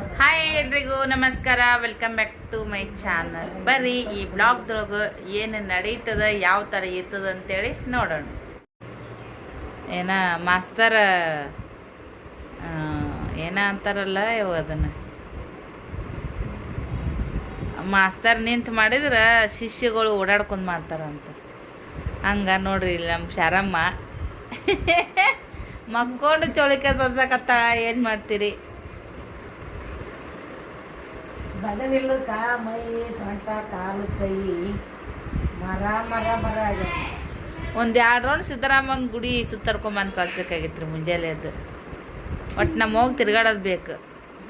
Hi ಎಲ್ರಿಗೂ ನಮಸ್ಕಾರ, welcome back to my channel. ಬರ್ರಿ ಈ ಬ್ಲಾಗ್ದೊಳಗೆ ಏನು ನಡೀತದ, ಯಾವ ಥರ ಇರ್ತದ ಅಂತೇಳಿ ನೋಡೋಣ. ಏನ ಮಾಸ್ತರ್ ಏನ ಅಂತಾರಲ್ಲ ಇವಾಗ ಅದನ್ನು ಮಾಸ್ತರ್ ನಿಂತು ಮಾಡಿದ್ರೆ ಶಿಷ್ಯಗಳು ಓಡಾಡ್ಕೊಂಡು ಮಾಡ್ತಾರಂತ. ಹಂಗ ನೋಡ್ರಿ ಇಲ್ಲಿ ನಮ್ಮ ಶಾರಮ್ಮ ಮಕ್ಕೊಂಡು ಚೋಳಿಕೆ ಸೊಸಕತ್ತ. ಏನು ಮಾಡ್ತೀರಿ? ಬಗಲಿಲ್ಲಕ ಮೈ ಸೊಂಟ ಕಾಲು ಕೈ ಮರ ಮರ ಮರ ಆಗ್ಯಾವ. ಒಂದು 2 ರೌಂಡ್ ಸಿದ್ದರಾಮನ್ ಗುಡಿ ಸುತ್ತರ್ಕೊಂಬಂದು ಕಳ್ಸ್ಬೇಕಾಗಿತ್ತು ರೀ ಮುಂಜಾನೆ. ಅದು ಒಟ್ಟು ನಮ್ಮ ಹೋಗಿ ತಿರ್ಗಾಡೋದು ಬೇಕು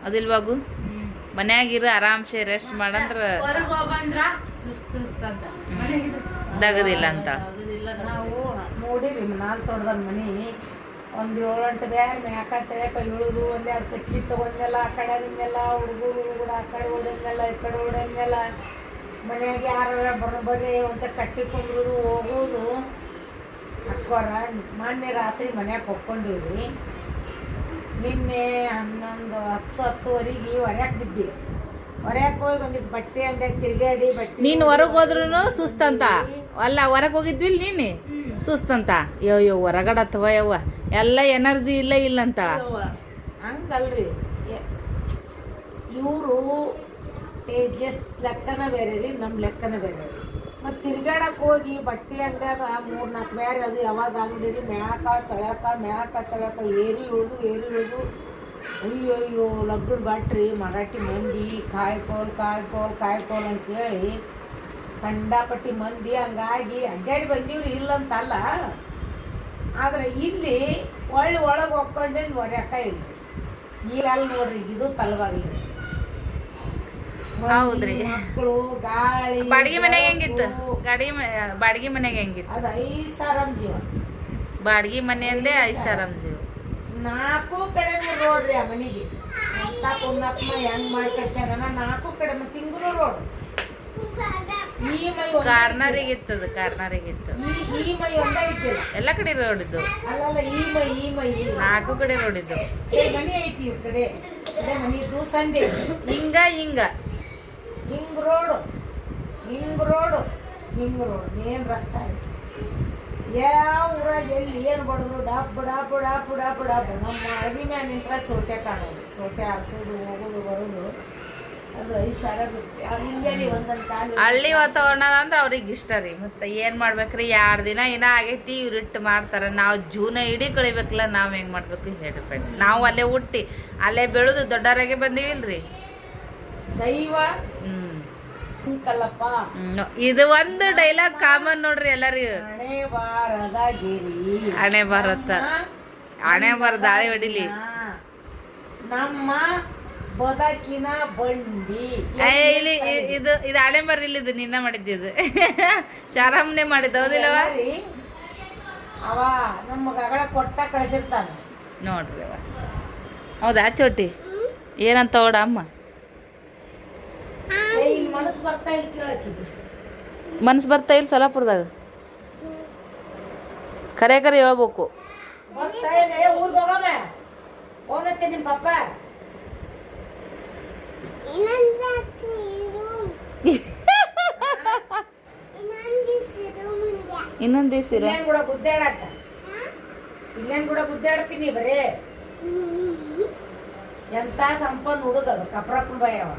ಅದಿಲ್ವಾಗು. ಮನ್ಯಾಗಿರು ಆರಾಮ್ಸೆ ರೆಸ್ಟ್ ಮಾಡಂದ್ರೆ ದಗದಿಲ್ಲ ಅಂತ. ನಾವು ನೋಡಿರಿ ನಾಲ್ ತೊಡ್ದ ಮನೆ ಒಂದು 7-8 ಬ್ಯಾಗ್ ಮ್ಯಾಕ ತೆಳಕ ಇಳಿದು 1-2 ಕಟ್ಗಿ ತೊಗೊಂಡ್ಮೇಲೆ ಆ ಕಡೆ ನಿಮ್ಮೆಲ್ಲ ಹುಡುಗರು ಆ ಕಡೆ ಓಡಂಗೆಲ್ಲ ಈ ಕಡೆ ಓಡಂಗೆಲ್ಲ ಮನ್ಯಾಗ ಯಾರ ಬರೋಬ್ಬರಿ ಒಂದು ಕಟ್ಟಿ ಕುಂದ್ರದು ಹೋಗೋದು. ಅಕ್ಕೋರ ಮೊನ್ನೆ ರಾತ್ರಿ ಮನ್ಯಾಗ ಹೊಕ್ಕೊಂಡಿವ್ರಿ. ನಿನ್ನೆ 11-10:30 ಹೊರ್ಯಾಕೆ ಬಿದ್ದೀವಿ. ಹೊರ್ಯಾಕೆ ಹೋಗಿ ಒಂದಿಟ್ಟು ಬಟ್ಟೆ ಅಂಗಡಿಯಾಗ ತಿರುಗಾಡಿ ಬಟ್ಟೆ. ನೀನು ಹೊರಗೆ ಹೋದ್ರೂ ಸುಸ್ತಂತ ಅಲ್ಲ, ಹೊರಗೆ ಹೋಗಿದ್ವಿಲ್ ನೀನು ಸುಸ್ತಂತ. ಯೋ ಹೊರಗಡೆ ಅಥವಾ ಯವ್ವ ಎಲ್ಲ ಎನರ್ಜಿ ಇಲ್ಲಂತ. ಹಂಗಲ್ರಿ, ಇವರು ಜಸ್ಟ್ ಲೆಕ್ಕನ ಬೇರೆ ರೀ, ನಮ್ಮ ಲೆಕ್ಕನ ಬೇರೆ ರೀ. ಮತ್ತು ತಿರ್ಗಾಡಕ್ಕೆ ಹೋಗಿ ಬಟ್ಟೆ ಅಂಗಡಿಯಾಗ 3-4 ಬೇರೆ ಅದು ಯಾವಾಗ ಅಂಗಡಿ ಮ್ಯಾಕ ತಳ್ಯಾಕ ಏರಿ ಇಳಿದು ಅಯ್ಯೋ ಲಗ್ನ ಬಾಟ್ರಿ ಮರಾಠಿ ಮಂದಿ ಕಾಯ್ಕೋಲ್ ಅಂತೇಳಿ ಕಂಡಾಪಟ್ಟಿ ಮಂದಿ ಹಂಗಾಗಿ ಅಡ್ಡಾಡಿ ಬಂದೀವ್ರಿ, ಇಲ್ಲಂತಲ್ಲ. ಆದ್ರೆ ಇಲ್ಲಿ ಒಳಗೆ ಹೊಕ್ಕೊಂಡೇನು ಹೊರ್ಯಾಕ ಇಲ್ರಿ. ಈಗ ಅಲ್ಲಿ ನೋಡ್ರಿ ಇದು ತಲವಾಗ್ಲಿ. ಹೌದ್ರಿ. ಮಕ್ಕಳು ಗಾಳಿ ಬಾಡಿಗೆ ಮನೆಗೆ ಹೆಂಗಿತ್ತು? ಬಾಡಿಗೆ ಮನೆಗೆ ಹೆಂಗಿತ್ತು? ಅದು ಐಸಾರಾಮ್ ಜೀವ. ಬಾಡಿಗೆ ಮನೆಯಲ್ಲೇ ಐಷಾರಾಮ್ ಜೀವ. 4 ಕಡೆ ರೋಡ್ರಿ ಆ ಮನೆಗೆ. ಅಂತ ಪುಣ್ಯಾತ್ಮ ಹೆಂಗ್ ಮಾಡಿ ಕಳ್ಸ್ಯಾನ. 4 ಕಡೆ ತಿಂಗಳು ರೋಡ್. ಈ ಮೈ ಕಾರ್ನರಿಗಿತ್ತು. ಈ ಮೈ ಒಂದ ಇದ್ದಿಲ್ಲ, ಎಲ್ಲ ಕಡೆ ರೋಡ್ ಇದ್ದು. ಅಲ್ಲಲ್ಲ ಈ ಮೈ 4 ಕಡೆ ರೋಡ್ ಇದ್ದು. ಮನೆ ಐತಿ ಈ ಕಡೆ ಮನೆ ಇದ್ದು ಸಂಡೆ ಹಿಂಗ ಹಿಂಗ್ ರೋಡ್ ಮೇನ್ ರಸ್ತೆ. ಯಾವ ಊರಾಗ ಎಲ್ಲಿ ಏನು ಬಡಿದ್ರು ಡಾಪ್. ನಮ್ಮ ಅಳಗಿ ಮ್ಯಾಲ ನಿಂತ್ರ ಚೋಟೆ ಕಾಣೋದು, ಚೋಟೆ ಆರಿಸೋದು ಹೋಗೋದು ಬರೋದು. ಅದು 5 ಸಾವಿರ ಬಿತ್ತು. ಅವ್ರು ಹಿಂಗೆ ರೀ ಒಂದೊಂದು ಕಾಲು ಹಳ್ಳಿ ವಾತಾವರಣ ಅಂದ್ರೆ ಅವ್ರಿಗೆ ಇಷ್ಟ ರೀ. ಮತ್ತೆ ಏನು ಮಾಡ್ಬೇಕ್ರಿ? 2 ದಿನ ಏನೋ ಆಗೈತಿ, ಇವ್ರು ಇಟ್ಟು ಮಾಡ್ತಾರೆ. ನಾವು ಜೀವನ ಇಡೀ ಕಳಿಬೇಕಲ್ಲ. ನಾವು ಹೆಂಗೆ ಮಾಡ್ಬೇಕು ಹೇಳಿ ಫ್ರೆಂಡ್ಸ್? ನಾವು ಅಲ್ಲೇ ಹುಟ್ಟಿ ಅಲ್ಲೇ ಬೆಳೆದು ದೊಡ್ಡವರಾಗೆ ಬಂದೀವಿಲ್ರಿ. ದೈವ ಕಲ್ಲಪ್ಪ. ಇದು ಒಂದು ಡೈಲಾಗ್ ಕಾಮನ್ ನೋಡ್ರಿ ಎಲ್ಲರಿಗೂ. ಹಣೆ ಬಾರತ್ತ ಹಣೆ ಬಾರ ದಾಳಿ ಹೊಡಿಲಿ. ನಮ್ಮ ಬದುಕಿನ ಬಂಡಿ ಇಲ್ಲಿ ಇದು ಹಣೆ ಬಾರ ಇಲ್ಲಿದ್ದು ನಿನ್ನ ಮಾಡಿದ್ದು ಶಾರಾಮ್ನೆ ಮಾಡಿದ್ದು ಹೌದಿಲ್ಲವ? ಅವ ನಮ್ಮ ಗಗಳ ಕೊಟ್ಟ ಕಳಿಸಿರ್ತಾನ ನೋಡ್ರಿ. ಅವ ಹೌದಾ ಚೋಟಿ? ಏನಂತ ಓಡ ಅಮ್ಮ? ಮನಸ್ಸು ಬರ್ತಾ ಇಲ್ಲ ಕೇಳಕ್ಕಿದ್ರು. ಮನಸ್ಸು ಬರ್ತಾ ಇಲ್ಲ ಸೊಲ್ಲಾಪುರದಾಗ. ಕರೆ ಹೇಳ್ಬೇಕು. ಬರ್ತಾ ಇಲ್ಲ ಊರಿಗೆ ಹೋಗಮ್ಮ. ಫೋನ್ ಹಚ್ಚಿ ನಿಮ್ಮ ಪಪ್ಪ. ಇನ್ನೊಂದು ದಿವಸ ಇಲ್ಲೇನ್ ಕೂಡ ಗುದ್ದಾಡತ್ತೀನಿ ಬರೇ. ಎಂತ ಸಂಪನ್ನ ಹುಡುಗದು ಕಪ್ರಪ್ಪನ ಭಯವ.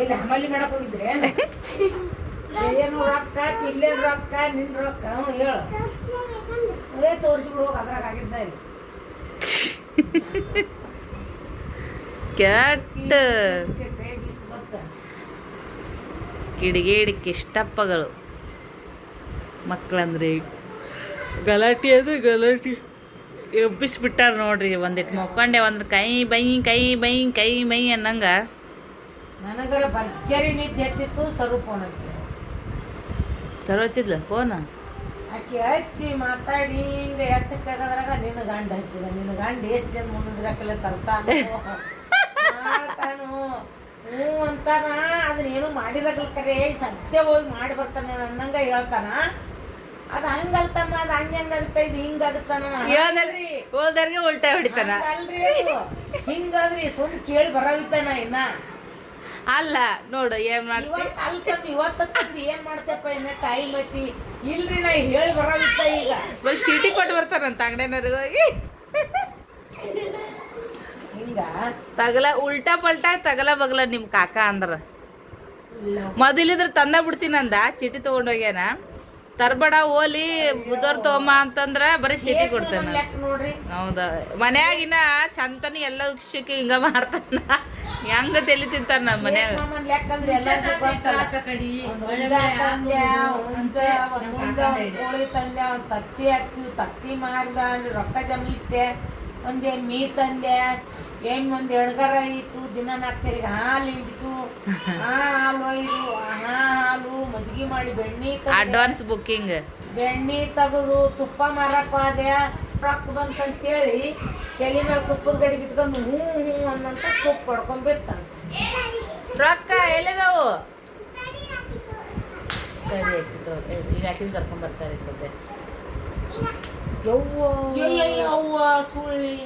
ಎಲ್ಲಿ ಹಮಲಿ ಮಾಡಕ್ ಹೋಗಿದ್ರೆ ಏನು ರೊಕ್ಕ ಪಿಲ್ಲೇನ್ ರೊಕ್ಕ ನಿನ್ ರೊಕ್ಕ ಹೇಳು. ಅದೇ ತೋರಿಸ್ಬಿಡು ಹೋಗಿ ಅದ್ರಾಗ ಆಗಿದ್ದ ಇಲ್ಲಿ ಕೆಟ್ಟ ಕಿಡಿಗೇಡಿ ಕಿಷ್ಟಪ್ಪಗಳು ಮಕ್ಕಳಂದ್ರೆ ಗಲಾಟೆ ಎಬ್ಬಿಸ್ಬಿಟ್ಟಾರ ನೋಡ್ರಿ. ಒಂದಿಟ್ಟು ಮೊಕ್ಕೊಂಡೆ ಒಂದು ಕೈ ಬೈ ಅನ್ನಂಗ. ನನಗರ ಭರ್ಜರಿ ನಿದ್ದೆ ಹತ್ತಿತ್ತು. Phone ಹಚ್ಚಿದ್ಲ phone. ಆಕೆ ಹಚ್ಚಿ ಮಾತಾಡಿ ಹಿಂಗ ಹೆಚ್ಚಕ್ಕಾಗದ್ರಾಗ ನಿನ್ನ ಗಂಡ ಹಚ್ಚಿದ. ನಿನ್ನ ಗಂಡ ಎಷ್ಟು ಜನ ಮುಂದಿರಕ್ಕೆಲ್ಲ ತರ್ತಾನು ಹ್ಞೂ ಅಂತಾನ, ಅದನ್ನ ಏನು ಮಾಡಿರಕಲ್ ಕರೆ ಸದ್ಯ ಹೋಗಿ ಮಾಡಿ ಬರ್ತಾನ ಅನ್ನಂಗ ಹೇಳ್ತಾನ. ಅದ ಹಂಗಲ್ತಮ್ಮ, ಅದ ಹಂಗಾಗುತ್ತ, ಇದು ಹಿಂಗಾಗುತ್ತಾನ. ಹೋದವ್ರಿಗೆ ಉಲ್ಟಾ ಹೊಡಿತಾನ. ಅಲ್ರಿ ಅದು ಹಿಂಗಾದ್ರಿ ಸುಮ್ ಕೇಳಿ ಬರವಿತ್ತಾನ. ಇನ್ನ ಅಲ್ಲ ನೋಡು ಏನ್ ಮಾಡ್ತಿ, ಇವತ್ತು ಏನ್ ಮಾಡ್ತೇಪ್ಪ, ಇನ್ನ ಟೈಮ್ ಐತಿ. ಇಲ್ರಿ ನಾ ಹೇಳಿ ಬರವಿತ್ತ. ಈಗ ಬಲ್ ಚೀಟಿ ಕೊಟ್ಟು ಬರ್ತಾರಂತ ಅಂಗಡಿನವ್ರಿಗೆ ಹೋಗಿ. ಹಿಂಗ ತಗಲ ಉಲ್ಟಾ ಪಲ್ಟಾ ತಗಲ ಬಗಲ ನಿಮ್ ಕಾಕ ಅಂದ್ರ ಮೊದಲಿದ್ರ ತಂದ ಬಿಡ್ತೀನಂದ. ಚೀಟಿ ತಗೊಂಡೋಗ್ಯಾನ. ತರ್ಬೇಡ ಓಲಿ ಬುಧವಾರ ತಗೊಂಬ ಅಂತಂದ್ರ ಬರೀ ಚೀಟಿ ಕೊಡ್ತಾನ. ನೋಡ್ರಿ, ಹೌದ ಮನ್ಯಾಗಿನ ಚಂತನಿ ಎಲ್ಲ ಶಿಕ್ಷಕಿ ಹಿಂಗ ಮಾಡ್ತಾನ. ಹೆಂಗ ತಲಿ ತಿಂತಾನ ನಮ್ಮ ಮನ್ಯಾಗ. ಲೆಕ್ಕಂದ್ರೆ ಎಲ್ಲರಿಗೂ ಗೊತ್ತಲ್ಲ. ಕೋಳಿ ತಂದೆ, ಒಂದ್ ತತ್ತಿ ಹಾಕ್ತಿವಿ, ತತ್ತಿ ಮಾರ್ದ ರೊಕ್ಕ ಜಮಿ ಇಟ್ಟೆ. ಒಂದ್ ಎಮ್ಮಿ ತಂದೆ, ಒಂದ್ ಎಣ್ಗಾರ ಇತ್ತು. ದಿನ 4 ಸರಿಗೆ ಹಾಲು ಹಿಂಡಿತು. ಹಾಲು ಒಯ್ದು ಹಾಲು ಮಜ್ಜಿಗೆ ಮಾಡಿ ಅಡ್ವಾನ್ಸ್ ಬುಕ್ಕಿಂಗ್ ಬೆಣ್ಣಿ ತೆಗೆದು ತುಪ್ಪ ಮಾರಕ್ ಹೋದೆ. ರೊಕ್ಕ ಬಂತಂತೇಳಿ ತಲೆ ಮೇಲೆ ತುಪ್ಪದ ಗಡಿಗೆ ಇಟ್ಕೊಂಡು ಹ್ಞೂ ಹ್ಞೂ ಅನ್ನಂತ ತುಪ್ಪ ಪಡ್ಕೊಂಡ್ಬಿತ್ತಂತ. ರೊಕ್ಕ ಎಲ್ಲಿದಾವು? ಸರಿ ಆಯ್ತು, ಈಗ ಆಕಿನ ಕರ್ಕೊಂಡ್ ಬರ್ತಾರೆ ಸದ್ಯ. ಯವ್ವ ಸುಳ್ಳಿ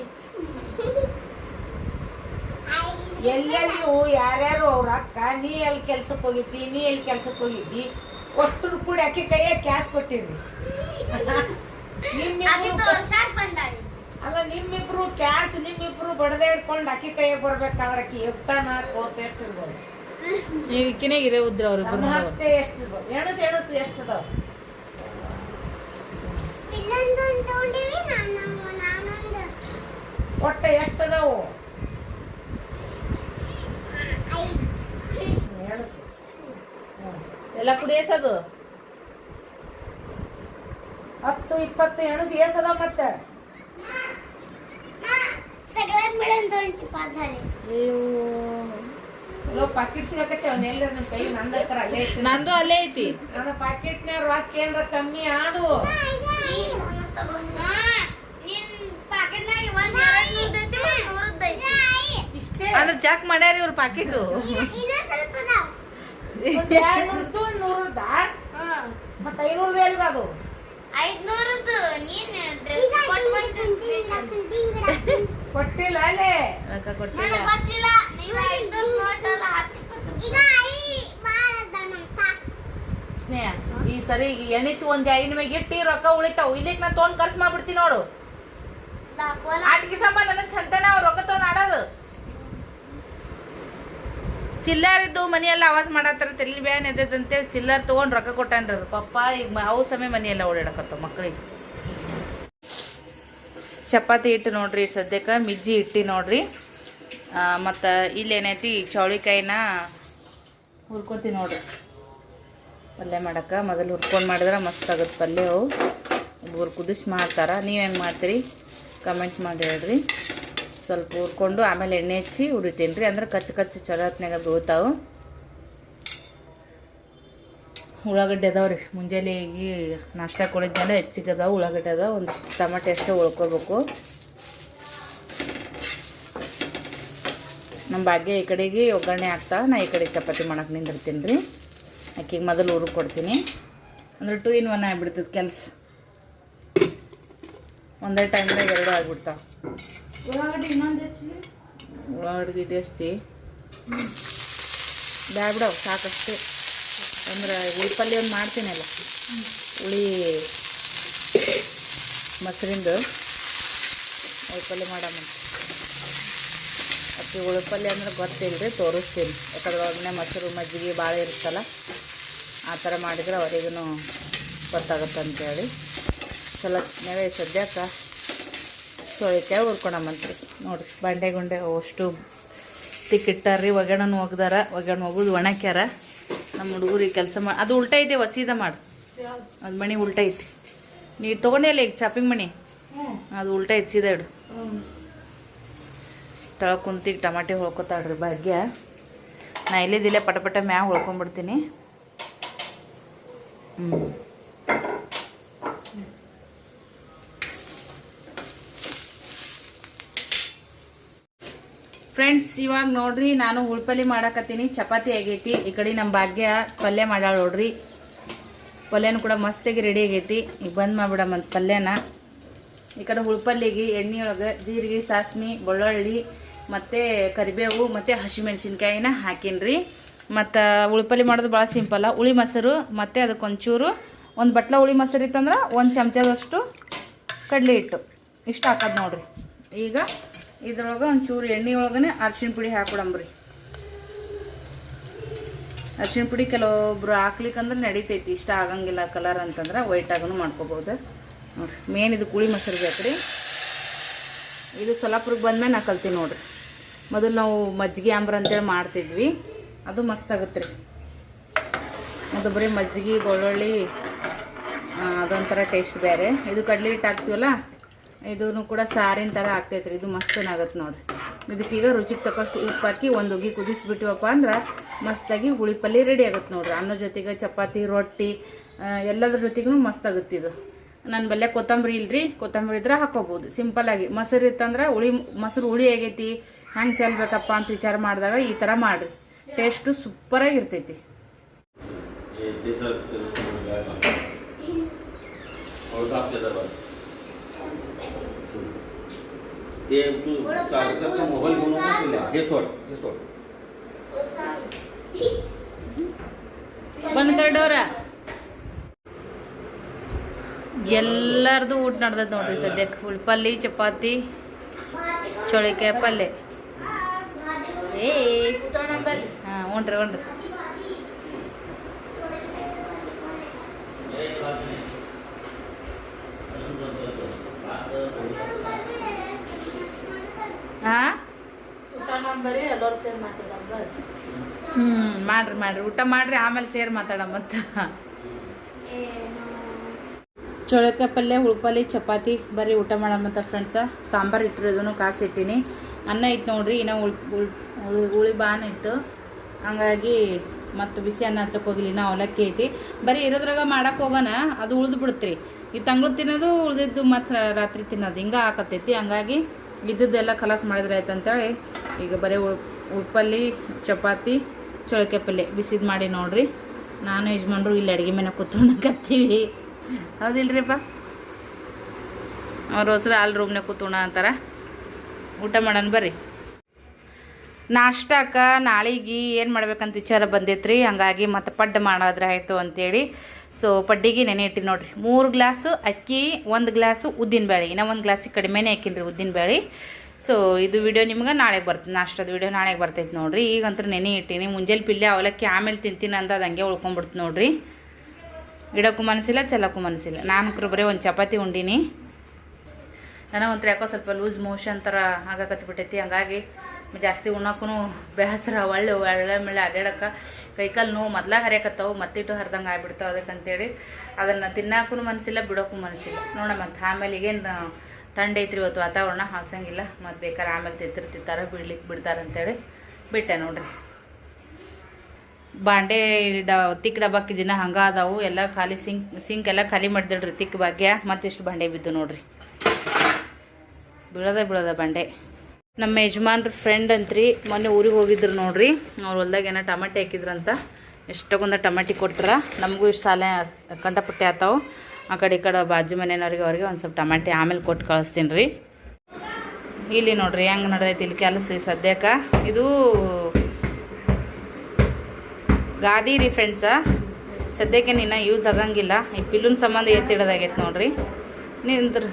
ಎಲ್ಲೆಲ್ಲಿಯೂ ಯಾರ್ಯಾರು ಅವ್ರ ಅಕ್ಕ, ನೀ ಎಲ್ಲಿ ಕೆಲ್ಸಕ್ಕೆ ಹೋಗಿದ್ದಿ, ನೀ ಎಲ್ಲಿ ಕೆಲ್ಸಕ್ಕೆ ಹೋಗಿದ್ದಿ, ಅಷ್ಟ್ರು ಕೂಡ ಅಕ್ಕಿ ಕೈಯಾಗ ಕ್ಯಾಶ್ ಕೊಟ್ಟಿರಿ. ಅಲ್ಲ ನಿಮ್ಮಿಬ್ರು ಕ್ಯಾಶ್ ನಿಮ್ಮಿಬ್ರು ಬಡದೆ ಹಿಡ್ಕೊಂಡು ಅಕ್ಕಿ ಕೈಯಾಗ ಬರ್ಬೇಕಾದ್ರೆ ಅಕ್ಕಿ ಎತ್ತಾನ ಕೋತ ಎಷ್ಟಿರ್ಬೋದು? ಈಗಿನಾಗ ಇರೋ ಉದ್ರ ಅವ್ರಿಬ್ರು ಮತ್ತೆ ಎಷ್ಟಿರ್ಬೋದು? ಎಣಸು ಎಷ್ಟದಾವ? ಒಟ್ಟ ಎಷ್ಟದಾವು? ಎಲ್ಲ ಕುಡಿ ಎಸದು 10 20 ಎಣಸು ಏಸದ. ಮತ್ತೆ ಪಾಕೆಟ್ ಸಿಗಕತ್ತೆ ಅವನ್ನೆಲ್ಲ ನಮ್ಮ ಕೈ ನಂದಕ್ಕರ ಅಲ್ಲೇ ಇಟ್ಟು. ನಂದು ಅಲ್ಲೇ ಐತಿ. ನನ್ನ ಪಾಕೆಟ್ನ್ಯಾಗ ರೊಕ್ಕ ಏನ್ರ ಕಮ್ಮಿ ಆದವು ಇಷ್ಟೇ. ಅಂದ್ರೆ ಚೆಕ್ ಮಾಡ್ಯಾರ ಇವ್ರ ಪಾಕೆಟ್. 200 100 ಮತ್ತೆ 500 ಎಲ್ಲಿಗೆ ಅದು? 500 ನೀನ್ ಡ್ರೆಸ್ ಕೊಟ್ಟಿಲ್ಲ ಅಲ್ಲೇ ರೊಕ್ಕ ಕೊಟ್ಟಿಲ್ಲ. ಗೊತ್ತಿಲ್ಲ. ನೀವು 500 ನೋಟ್ ಅಲ್ಲ 10 ಈಗ ಸ್ನೇಹ ಈ ಸರಿ ಎಣಿಸಿ ಒಂದ್ ಐನ ಮ್ಯಾಗ ಇಟ್ಟಿ ರೊಕ್ಕ ಉಳಿತಾವ್. ಇಲ್ಲಿಕ್ ನಾ ತೊಗೊಂಡ್ ಖರ್ಚು ಮಾಡ್ಬಿಡ್ತೀನಿ ನೋಡು. ಆಟಿಕೆ ಸಂಬಂಧ ನನಗ್ ಚಂತನ ಅವ್ರ ರೊಕ್ಕ ತೊಗೊಂಡ್ ಆಡೋದು. ಚಿಲ್ಲರ್ ಇದ್ದು ಮನೆಯೆಲ್ಲ ಆವಾಜ್ ಮಾಡತ್ತಾರ, ತಲೆ ಬ್ಯಾನ್ ಎದ್ದೈತೆ ಅಂತೇಳಿ ಚಿಲ್ಲರ್ ತಗೊಂಡ್ ರೊಕ್ಕ ಕೊಟ್ಟಾನ್ರಿ ಅವ್ರು. ಪಪ್ಪ ಈಗ ಅವು ಸಮಯ ಮನೆಯೆಲ್ಲ ಓಡಾಡಕತ್ತಾವ ಮಕ್ಳಿಗೆ. ಚಪಾತಿ ಹಿಟ್ಟು ನೋಡ್ರಿ ಸದ್ಯಕ್ಕೆ ಮಿಜ್ಜಿ ಇಟ್ಟಿ ನೋಡ್ರಿ. ಮತ್ತು ಇಲ್ಲೇನೈತಿ ಚೌಳಿಕಾಯಿನ ಹುರ್ಕೋತಿ ನೋಡ್ರಿ ಪಲ್ಯ ಮಾಡಕ್ಕೆ. ಮೊದಲು ಹುರ್ಕೊಂಡು ಮಾಡಿದ್ರೆ ಮಸ್ತ್ ಆಗುತ್ತೆ ಪಲ್ಯ. ಅವು ಇಬ್ಬರು ಕುದಿಸಿ ಮಾಡ್ತಾರೆ. ನೀವು ಹೆಂಗೆ ಮಾಡ್ತೀರಿ ಕಮೆಂಟ್ ಮಾಡಿ ಹೇಳ್ರಿ. ಸ್ವಲ್ಪ ಹುರ್ಕೊಂಡು ಆಮೇಲೆ ಎಣ್ಣೆ ಹಚ್ಚಿ ಹುರಿತೀನಿ ರೀ. ಅಂದ್ರೆ ಕಚ್ಚು ಚಲೋ ಹೊತ್ನಾಗ ಬೀಳ್ತಾವೆ. ಉಳ್ಳಾಗಡ್ಡೆ ಅದಾವೆ ರೀ. ಮುಂಜಾನೆ ಈಗ ನಾಷ್ಟ ಕೊಡಿದ್ಮೇಲೆ ಹೆಚ್ಚಿಗೆ ಅದಾವೆ ಉಳ್ಳಾಗಡ್ಡೆ ಅದಾವೆ. ಒಂದು ಟಮಾಟೆ ಅಷ್ಟೇ ಉಳ್ಕೊಬೇಕು. ನಮ್ಮ ಭಾಗ್ಯ ಈ ಕಡೆಗೆ ಒಗ್ಗರಣೆ ಹಾಕ್ತಾ, ನಾ ಈ ಕಡೆ ಚಪಾತಿ ಮಾಡಕ್ಕೆ ನಿಂದಿರ್ತೀನಿ ರೀ. ಆಕಿಗೆ ಮೊದಲು ಹುರ್ದು ಕೊಡ್ತೀನಿ. ಅಂದ್ರೆ 2 in 1 ಆಗಿಬಿಡ್ತದೆ ಕೆಲಸ. ಒಂದೇ ಟೈಮ್ದಾಗ 2 ಆಗಿಬಿಡ್ತಾವೆ. ಉಳ್ಳಾಗಡ್ಡಿ ಜಾಸ್ತಿ ಬ್ಯಾಡ ಬಿಡವು ಸಾಕಷ್ಟೇ. ಅಂದ್ರೆ ಹುಳಿ ಪಲ್ಯ ಒಂದು ಮಾಡ್ತೀನಲ್ಲ, ಹುಳಿ ಮೊಸರಿಂದು ಹುಳಿ ಪಲ್ಯ ಮಾಡಮ್ಮ. ಅಕ್ಕಿ ಹುಳಿ ಪಲ್ಯ ಅಂದ್ರೆ ಗೊತ್ತಿಲ್ಲ ರೀ, ತೋರಿಸ್ತೀನಿ. ಯಾಕಂದ್ರೆ ಒಳಗಡೆ ಮೊಸರು ಮಜ್ಜಿಗೆ ಭಾಳ ಇರುತ್ತಲ್ಲ, ಆ ಥರ ಮಾಡಿದ್ರೆ ಅವರಿಗೂ ಗೊತ್ತಾಗುತ್ತೆ ಅಂತೇಳಿ ಚಲೋ ನೆವೆ ಸದ್ಯಕ್ಕೆ ಚೋಳಿಕಾಯಿ ಹುರ್ಕೊಳಮ್ಮಂತ್ರಿ. ನೋಡಿರಿ ಬಂಡೆ ಗುಂಡೆ ಅಷ್ಟು ತಿಕ್ಕಿಟ್ಟಾರ್ರಿ. ಒಗ್ಗರಣೆ ಒಗ್ದಾರ, ಒಗ್ಗರಣೆ ಒಗದು ಒಣಕ್ಯಾರ. ನಮ್ಮ ಹುಡುಗರಿಗೆ ಕೆಲಸ ಮಾಡಿ ಅದು ಉಲ್ಟಾ ಐತೆ, ವಸೀದ ಮಾಡು. ಅದು ಮಣಿ ಉಲ್ಟಾ ಐತಿ. ನೀರು ತೊಗೊಂಡಿಲ್ಲ ಈಗ ಚಾಪಿಂಗ್ ಮಣಿ, ಅದು ಉಲ್ಟಾ ಐತಿ. ಸೀದಾ ಇಡು. ತಳ ಕುಂತಿಗೆ ಟಮಾಟೆ ಹೊಳ್ಕೊತಾಳ್ರಿ ಭಾಗ್ಯ. ನಾ ಇಲ್ಲಿದ್ದಿಲ್ಲ ಪಟ ಮ್ಯಾಗ ಹೊಳ್ಕೊಂಡ್ಬಿಡ್ತೀನಿ. ಫ್ರೆಂಡ್ಸ್ ಇವಾಗ ನೋಡ್ರಿ ನಾನು ಉಳ್ಪಲ್ಲಿ ಮಾಡಾಕತ್ತೀನಿ. ಚಪಾತಿ ಆಗೈತಿ. ಈ ಕಡೆ ನಮ್ಮ ಭಾಗ್ಯ ಪಲ್ಯ ಮಾಡ್ಯಾಳ ನೋಡ್ರಿ. ಪಲ್ಯನೂ ಕೂಡ ಮಸ್ತಾಗಿ ರೆಡಿ ಆಗೈತಿ. ಈಗ ಬಂದ್ ಮಾಡ್ಬಿಡಮ್ಮ ಪಲ್ಯನ. ಈ ಕಡೆ ಉಳ್ಪಲ್ಲಿಗೆ ಎಣ್ಣೆ ಒಳಗೆ ಜೀರಿಗೆ, ಸಾಸ್ಮಿ, ಬೆಳ್ಳುಳ್ಳಿ ಮತ್ತು ಕರಿಬೇವು ಮತ್ತು ಹಸಿಮೆಣ್ಸಿನ್ಕಾಯಿನ ಹಾಕೀನಿ. ಮತ್ತು ಉಳ್ಪಲ್ಲಿ ಮಾಡೋದು ಭಾಳ ಸಿಂಪಲ್ಲ. ಹುಳಿ ಮೊಸರು ಮತ್ತು ಅದಕ್ಕೆ ಒಂಚೂರು ಒಂದು ಬಟ್ಲ ಹುಳಿ ಮೊಸರು ಇತ್ತಂದ್ರೆ 1 ಚಮಚದಷ್ಟು ಕಡಲೆ ಹಿಟ್ಟು ಇಷ್ಟು ಹಾಕೋದು ನೋಡ್ರಿ. ಈಗ ಇದ್ರೊಳಗೆ ಒಂಚೂರು ಎಣ್ಣೆ ಒಳಗನೆ ಅರ್ಶಿಣ ಪುಡಿ ಹಾಕೊಡಂಬ್ರಿ. ಅರ್ಶಿಣ ಪುಡಿ ಕೆಲವೊಬ್ರು ಹಾಕ್ಲಿಕ್ಕಂದ್ರೆ ನಡಿತೈತಿ, ಇಷ್ಟ ಆಗಂಗಿಲ್ಲ ಕಲರ್ ಅಂತಂದ್ರೆ ವೈಟ್ ಆಗನು ಮಾಡ್ಕೋಬೋದು ನೋಡ್ರಿ. ಮೇನ್ ಇದು ಹುಳಿ ಮೊಸರು ಬೇಕ್ರಿ. ಇದು ಸೊಲ್ಲಾಪುರಕ್ಕೆ ಬಂದ್ಮೇಲೆ ನಾ ಕಲ್ತೀನಿ ನೋಡ್ರಿ. ಮೊದಲು ನಾವು ಮಜ್ಜಿಗೆ ಆಂಬ್ರ ಅಂತೇಳಿ ಮಾಡ್ತಿದ್ವಿ, ಅದು ಮಸ್ತ್ ಆಗುತ್ತೆ ರೀ. ಅದು ಬರೀ ಮಜ್ಜಿಗೆ ಬೆಳ್ಳುಳ್ಳಿ ಅದೊಂಥರ ಟೇಸ್ಟ್ ಬೇರೆ. ಇದು ಕಡ್ಲೆ ಹಿಟ್ಟು ಹಾಕ್ತೀವಲ್ಲ, ಇದೂ ಕೂಡ ಸಾರಿನ ಥರ ಆಗ್ತೈತೆ ರೀ. ಇದು ಮಸ್ತನಾಗತ್ತೆ ನೋಡ್ರಿ. ಇದಕ್ಕೀಗ ರುಚಿಗೆ ತಕ್ಕಷ್ಟು ಉಪ್ಪು ಹಾಕಿ ಒಂದು ಉಗಿ ಕುದಿಸ್ಬಿಟ್ಟಿವಪ್ಪ ಅಂದ್ರೆ ಮಸ್ತಾಗಿ ಹುಳಿ ಪಲ್ಯ ರೆಡಿ ಆಗುತ್ತೆ ನೋಡ್ರಿ. ಅನ್ನೋ ಜೊತೆಗೆ ಚಪಾತಿ, ರೊಟ್ಟಿ ಎಲ್ಲದ್ರ ಜೊತೆಗೂ ಮಸ್ತಾಗುತ್ತೆ ಇದು. ನನ್ನ ಬಲ್ಲೆ ಕೊತ್ತಂಬರಿ ಇಲ್ರಿ, ಕೊತ್ತಂಬರಿ ಇದ್ರೆ ಹಾಕೋಬೋದು ಸಿಂಪಲ್ಲಾಗಿ. ಮೊಸರು ಇತ್ತಂದ್ರೆ ಮೊಸರು ಹುಳಿ ಆಗೈತಿ ಹೆಂಗೆ ಚೆಲ್ಬೇಕಪ್ಪ ಅಂತ ವಿಚಾರ ಮಾಡಿದಾಗ ಈ ಥರ ಮಾಡಿರಿ, ಟೇಸ್ಟು ಸೂಪರಾಗಿರ್ತೈತಿ. ಬಂದ್ ಕರ್ಡೋರ ಎಲ್ಲರದು ಊಟ ನಡ್ದೈತೆ ನೋಡ್ರಿ ಸದ್ಯಕ್ಕೆ. ಉಳ್ಪಲ್ಲಿ, ಚಪಾತಿ, ಚೋಳಿಕಾಯಿ ಪಲ್ಯ. ಹಾಂ ಉಣ್ರಿ ಉಣ್ರಿ. ಹಾಂ ಮಾಡ್ರಿ ಊಟ ಮಾಡ್ರಿ, ಆಮೇಲೆ ಸೇರಿ ಮಾತಾಡಮತ್ತ. ಚೋಳಕಾಯಿ ಪಲ್ಯ, ಉಳ್ಪಲ್ಲಿ, ಚಪಾತಿ ಬರ್ರಿ ಊಟ ಮಾಡಮತ್ತ ಫ್ರೆಂಡ್ಸ. ಸಾಂಬಾರು ಇತ್ತು, ಇದನ್ನು ಕಾಸಿಟ್ಟಿನಿ. ಅನ್ನ ಇತ್ತು ನೋಡ್ರಿ, ಇನ್ನೂ ಹುಳಿ ಬಾನ್ ಇತ್ತು, ಹಂಗಾಗಿ ಮತ್ತು ಬಿಸಿ ಅನ್ನ ಹಚ್ಚಕ್ಕೆ ಹೋಗಿಲ್ಲ. ಇನ್ನೂ ಅವಲಕ್ಕಿ ಐತಿ. ಬರೀ ಇರೋದ್ರಾಗ ಮಾಡಕ್ಕೆ ಹೋಗೋಣ, ಅದು ಉಳ್ದು ಬಿಡುತ್ರಿ. ಈ ತಂಗ್ಳು ತಿನ್ನೋದು ಉಳ್ದಿದ್ದು ಮತ್ತು ರಾತ್ರಿ ತಿನ್ನೋದು ಹಿಂಗೆ ಹಾಕತ್ತೈತಿ. ಹಂಗಾಗಿ ಇದ್ದದ್ದೆಲ್ಲ ಕಲಾಸ ಮಾಡಿದ್ರೆ ಆಯ್ತು ಅಂತೇಳಿ ಈಗ ಬರೀ ಉಳ್ಪಲ್ಲಿ, ಚಪಾತಿ, ಚೋಳಕಾಯಿ ಪಲ್ಯ ಬಿಸಿದು ಮಾಡಿ ನೋಡ್ರಿ. ನಾನು ಯಜಮಾನ್ರು ಇಲ್ಲಿ ಅಡುಗೆ ಮನೆ ಕೂತ್ಕೊಂಡಕತ್ತೀವಿ. ಹೌದಿಲ್ರಿಪ್ಪ? ಅವ್ರ ಹೊಸರು ಅಲ್ಲಿ ರೂಮ್ನಾಗ ಕೂತ್ಕೋಣ ಅಂತಾರೆ. ಊಟ ಮಾಡೋಣ ಬರ್ರಿ. ನಾಷ್ಟಾಕ ನಾಳೆಗೆ ಏನು ಮಾಡ್ಬೇಕಂತ ವಿಚಾರ ಬಂದೈತ್ರಿ. ಹಂಗಾಗಿ ಮತ್ತು ಪಡ್ಡು ಮಾಡೋದ್ರೆ ಆಯಿತು ಅಂತೇಳಿ ಸೊ ಪಡ್ಡಿಗೆ ನೆನೆ ಇಟ್ಟು ನೋಡ್ರಿ. 3 ಗ್ಲಾಸು ಅಕ್ಕಿ, 1 ಗ್ಲಾಸು ಉದ್ದಿನಬೇಳೆ, ಇನ್ನೂ 1 ಗ್ಲಾಸಿಗೆ ಕಡಿಮೆನೇ ಹಾಕಿನ್ರಿ ಉದ್ದಿನಬೇಳೆ. ಸೊ ಇದು ವಿಡಿಯೋ ನಿಮ್ಗೆ ನಾಳೆಗೆ ಬರ್ತದೆ, ನಾಷ್ಟದ ವಿಡಿಯೋ ನಾಳೆಗೆ ಬರ್ತೈತೆ ನೋಡ್ರಿ. ಈಗಂತೂ ನೆನೆ ಇಟ್ಟೀನಿ. ಮುಂಜಾನೆ ಪಿಲ್ಲೆ ಅವಲಕ್ಕಿ ಆಮೇಲೆ ತಿಂತೀನಿ ಅಂತ ಅದು ಹಂಗೆ ಉಳ್ಕೊಂಬಿಡ್ತು ನೋಡ್ರಿ. ಇಡೋಕ್ಕೂ ಮನಸ್ಸಿಲ್ಲ, ಚೆಲ್ಲಕ್ಕೂ ಮನಸ್ಸಿಲ್ಲ. ನಾನು ಬರೀ ಒಂದು ಚಪಾತಿ ಉಂಡಿನಿ. ನನಗಂತೂ ಯಾಕೋ ಸ್ವಲ್ಪ ಲೂಸ್ ಮೋಷನ್ ಥರ ಆಗಾಕತ್ಬಿಟ್ಟೈತಿ. ಹಂಗಾಗಿ ಜಾಸ್ತಿ ಉಣ್ಣಕ್ಕೂ ಬೇಸರ, ಒಳ್ಳೆ ಮೇಲೆ ಅಡ್ಡಾಡಕ್ಕೆ ಕೈಕಾಲು ನೋವು ಮೊದಲ ಹರಿಯಕತ್ತಾವು, ಮತ್ತಿಟ್ಟು ಹರಿದಂಗೆ ಆಗ್ಬಿಡ್ತಾವೆ. ಅದಕ್ಕಂತೇಳಿ ಅದನ್ನು ತಿನ್ನಕ್ಕೂ ಮನಸ್ಸಿಲ್ಲ, ಬಿಡೋಕ್ಕೂ ಮನಸ್ಸಿಲ್ಲ. ನೋಡ ಮತ್ತು ಆಮೇಲೆ ಈಗೇನು ಥಂಡಿ ಐತ್ರಿ ಇವತ್ತು ವಾತಾವರಣ, ಹಾಸಂಗಿಲ್ಲ. ಮತ್ತು ಬೇಕಾದ್ರೆ ಆಮೇಲೆ ತಿಂತಾರೆ ಬಿಡ್ತಾರಂತೇಳಿ ಬಿಟ್ಟೆ ನೋಡ್ರಿ. ಬಾಂಡೆ ತಿಕ್ ಡಬ್ಬಕ್ಕೆ ದಿನ ಹಂಗೆ ಅದಾವು ಎಲ್ಲ ಖಾಲಿ. ಸಿಂಕ್ ಎಲ್ಲ ಖಾಲಿ ಮಾಡಿದ್ರಿ ತಿಕ್ ಭಾಗ್ಯ. ಮತ್ತಿಷ್ಟು ಬಾಂಡೆ ಬಿದ್ದು ನೋಡ್ರಿ. ಬೀಳೋದ ಬಾಂಡೆ. ನಮ್ಮ ಯಜಮಾನ್ರ ಫ್ರೆಂಡ್ ಅಂತ್ರಿ ಮೊನ್ನೆ ಊರಿಗೆ ಹೋಗಿದ್ರು ನೋಡ್ರಿ. ಅವ್ರು ಹೊಲ್ದಾಗ ಏನೋ ಟಮಾಟೆ ಹಾಕಿದ್ರಂತ. ಎಷ್ಟೊಂದು ಟಮಾಟಿ ಕೊಟ್ರ. ನಮಗೂ ಇಷ್ಟು ಸಾಲ ಕಂಡಪಟ್ಟೆ ಆತಾವು. ಆ ಕಡೆ ಈ ಕಡೆ ಬಾಜು ಮನೆಯವ್ರಿಗೆ ಅವ್ರಿಗೆ ಒಂದು ಸ್ವಲ್ಪ ಟಮಾಟೆ ಆಮೇಲೆ ಕೊಟ್ಟು ಕಳಿಸ್ತೀನಿ ರೀ. ಇಲ್ಲಿ ನೋಡ್ರಿ ಹೆಂಗೆ ನಡೆದೈತಿ ಇಲ್ಲಿ ಕೆಲಸ ಸದ್ಯಕ್ಕೆ. ಇದು ಗಾದಿ ರೀ ಫ್ರೆಂಡ್ಸ. ಸದ್ಯಕ್ಕೆ ನಿನ್ನ ಯೂಸ್ ಆಗಂಗಿಲ್ಲ. ಈ ಪಿಲ್ಲುನ ಸಂಬಂಧ ಎತ್ತಿಡೋದಾಗೈತೆ ನೋಡ್ರಿ. ನಿಂದ್ರ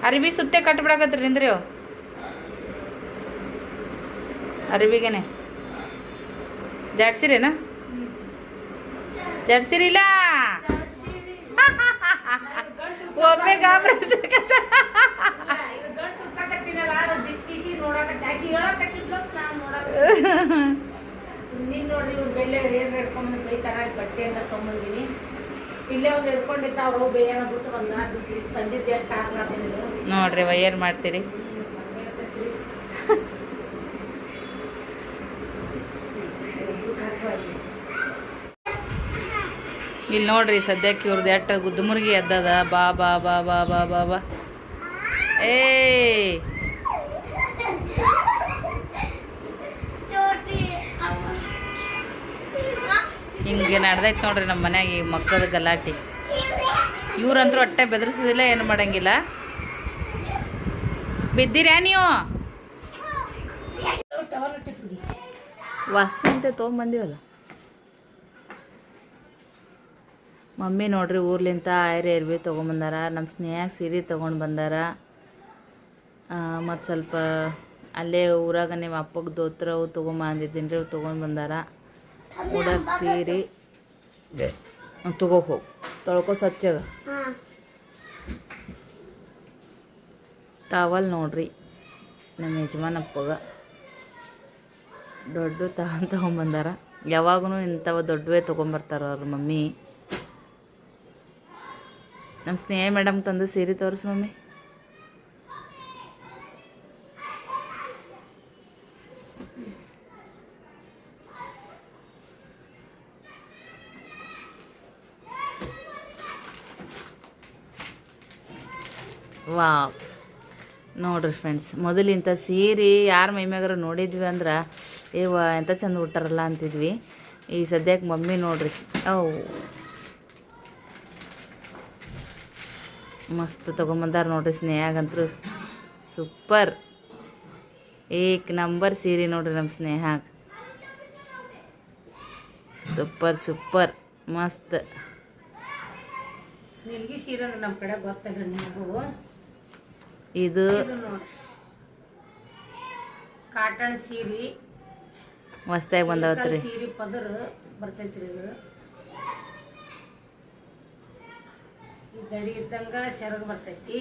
ಅರಿವಿ ಸುತ್ತೆ ಕಟ್ಬಿಡಕತ್ರಿ ನಿಂದ್ರಿ. ಅವು ಅರಿವಿಗೆನೆ ಜಾಡ್ಸಿರೇನ? ಜಾಡ್ಸಿರಿಲ್ಲ ಒಮ್ಮೆ ಗಾಬ್ರ ನಿನ್ನ ನೋಡ್ರಿ ಇವ್ರು ಬೆಲೆ ಏನು ಹಿಡ್ಕೊಂಬಂದು ಬೈತಾರ. ಬಟ್ಟೆಯಿಂದ ತೊಗೊಂಬಂದಿನಿ. ಇಲ್ಲೇ ಒಂದು ಹಿಡ್ಕೊಂಡಿದ್ದ ಅವ್ರು ಬೇಯನ ಬಿಟ್ಟು ಬಂದ ತಂದಿದ್ದು ಎಷ್ಟು ಕಾಸು ಮಾಡ್ತಿದ್ರು ನೋಡ್ರಿ. ಏನು ಮಾಡ್ತೀರಿ? ಇಲ್ಲಿ ನೋಡ್ರಿ ಸದ್ಯಕ್ಕೆ ಇವ್ರದ್ದು ಎಟ್ಟ ಗುದ್ದುಮುರ್ಗಿ ಎದ್ದದ. ಬಾ ಬಾ ಬಾ ಬಾ ಬಾ ಬಾ ಬಾ ಏ ಹಿಂಗೆ ನಡ್ದೈತೆ ನೋಡ್ರಿ ನಮ್ಮ ಮನ್ಯಾಗ ಈ ಮಕ್ಕಳ ಗಲಾಟೆ. ಇವ್ರಂತರೂ ಒಟ್ಟೆ ಬೆದರಿಸೋದಿಲ್ಲ, ಏನು ಮಾಡಂಗಿಲ್ಲ. ಬಿದ್ದೀರ್ಯಾ ನೀವು? ವಾಸು ಅಂತ ತೊಗೊಂಬಂದಿವಲ್ಲ. ಮಮ್ಮಿ ನೋಡ್ರಿ ಊರ್ಲಿಂತ ಆಯ್ರೆ ಇರ್ಬಿ ತೊಗೊಂಬಂದಾರ. ನಮ್ಮ ಸ್ನೇಹ ಸೀರೆ ತೊಗೊಂಡು ಬಂದಾರ. ಮತ್ತು ಸ್ವಲ್ಪ ಅಲ್ಲೇ ಊರಾಗ ನಿಮ್ಮ ಅಪ್ಪಗೆ ದೋತ್ರ ಅವು ತೊಗೊಂಬಂದಿದ್ದೀನಿ ರೀ, ಅವು ತೊಗೊಂಡು ಬಂದಾರ. ಉಡಕ್ಕೆ ಸೀರೆ ತಗೋ ಹೋಗಿ ತೊಳ್ಕೊ ಸ್ವಚ್ಛಗ. ಟವಲ್ ನೋಡ್ರಿ ನಮ್ಮ ಯಜಮಾನಪ್ಪಗ ದೊಡ್ಡ ತೊಗೊಂಬಂದಾರ. ಯಾವಾಗೂ ಇಂಥವು ದೊಡ್ಡವೇ ತೊಗೊಂಬರ್ತಾರ ಅವ್ರ ಮಮ್ಮಿ. ನಮ್ಮ ಸ್ನೇಹ ಮೇಡಮ್ ತಂದು ಸೀರೆ ತೋರಿಸು ಮಮ್ಮಿ. ವಾವ್ ನೋಡ್ರಿ ಫ್ರೆಂಡ್ಸ್, ಮೊದಲಿಂಥ ಸೀರೆ ಯಾರ ಮೈಮ್ಯಾಗಾರ ನೋಡಿದ್ವಿ ಅಂದ್ರೆ ಏವ ಎಂಥ ಚಂದ ಉಟ್ಟಾರಲ್ಲ ಅಂತಿದ್ವಿ. ಈ ಸದ್ಯಕ್ಕೆ ಮಮ್ಮಿ ನೋಡ್ರಿ ಅವು ಮಸ್ತ್ ತೊಗೊಂಬಂದಾರ ನೋಡ್ರಿ. ಸ್ನೇಹಾಗಂತೂ ಸೂಪರ್ ಏಕ್ ನಂಬರ್ ಸೀರೆ ನೋಡ್ರಿ ನಮ್ಮ ಸ್ನೇಹಾಗ. ಸೂಪರ್ ಸೂಪರ್ ಮಸ್ತ್. ನಿಲ್ಗಿ ಸೀರೆ ಅಂದ್ರೆ ನಮ್ಮ ಕಡೆ ಗೊತ್ತಲ್ಲ ನಿಮಗೂ. ಇದು ಕಾಟನ್ ಸೀರೆ ಮಸ್ತಾಗಿ ಬಂದವತ್ರಿ. ಸೀರೆ ಪದರ್ ಬರ್ತೈತ್ರಿ. ಇದು ದಡಿ ಇದ್ದಂಗ ಸೆರಗ್ ಬರ್ತೈತಿ.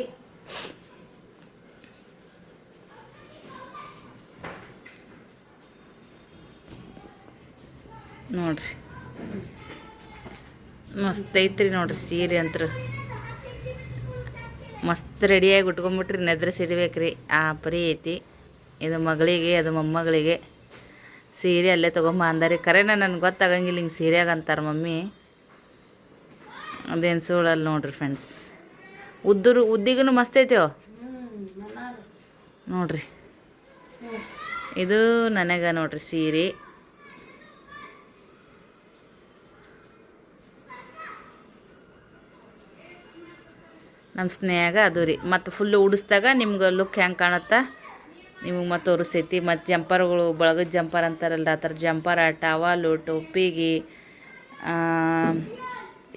ನೋಡ್ರಿ ಮಸ್ತ್ ಐತ್ರಿ ನೋಡ್ರಿ ಸೀರೆ ಅಂತೂ ಮಸ್ತ್ ರೆಡಿಯಾಗಿ ಉಟ್ಕೊಂಬಿಟ್ರಿ. ನೆದ್ರ ಸಿಡ್ಬೇಕ್ರಿ ಆ ಪರಿ ಐತಿ. ಇದು ಮಗಳಿಗೆ, ಅದು ಮೊಮ್ಮಗಳಿಗೆ ಸೀರೆ ಅಲ್ಲೇ ತೊಗೊಂಬ ಅಂದಾರಿ. ಕರೆನ ನನಗೆ ಗೊತ್ತಾಗಂಗಿಲ್ಲ ಹಿಂಗೆ ಸೀರೆಯಾಗ ಅಂತಾರೆ ಮಮ್ಮಿ. ಅದೇನು ಸುಳಲ್ಲ ನೋಡ್ರಿ ಫ್ರೆಂಡ್ಸ್. ಉದ್ದಿಗೂ ಮಸ್ತ್ ಐತೇವ ನೋಡ್ರಿ. ಇದು ನನಗೆ ನೋಡ್ರಿ ಸೀರೆ. ನಮ್ಮ ಸ್ನೇಹಾಗ ಅದು ರೀ. ಮತ್ತು ಫುಲ್ಲು ಉಡಿಸ್ದಾಗ ನಿಮ್ಗೆ ಲುಕ್ ಹೆಂಗೆ ಕಾಣುತ್ತಾ ನಿಮಗೆ ಮತ್ತು ತೋರಿಸ್ತೈತಿ. ಮತ್ತು ಜಂಪರ್ಗಳು ಬಳಗದ ಜಂಪರ್ ಅಂತಾರಲ್ಲ ಆ ಥರ ಜಂಪರ, ಟವಲು, ಟೋಪಿಗೆ,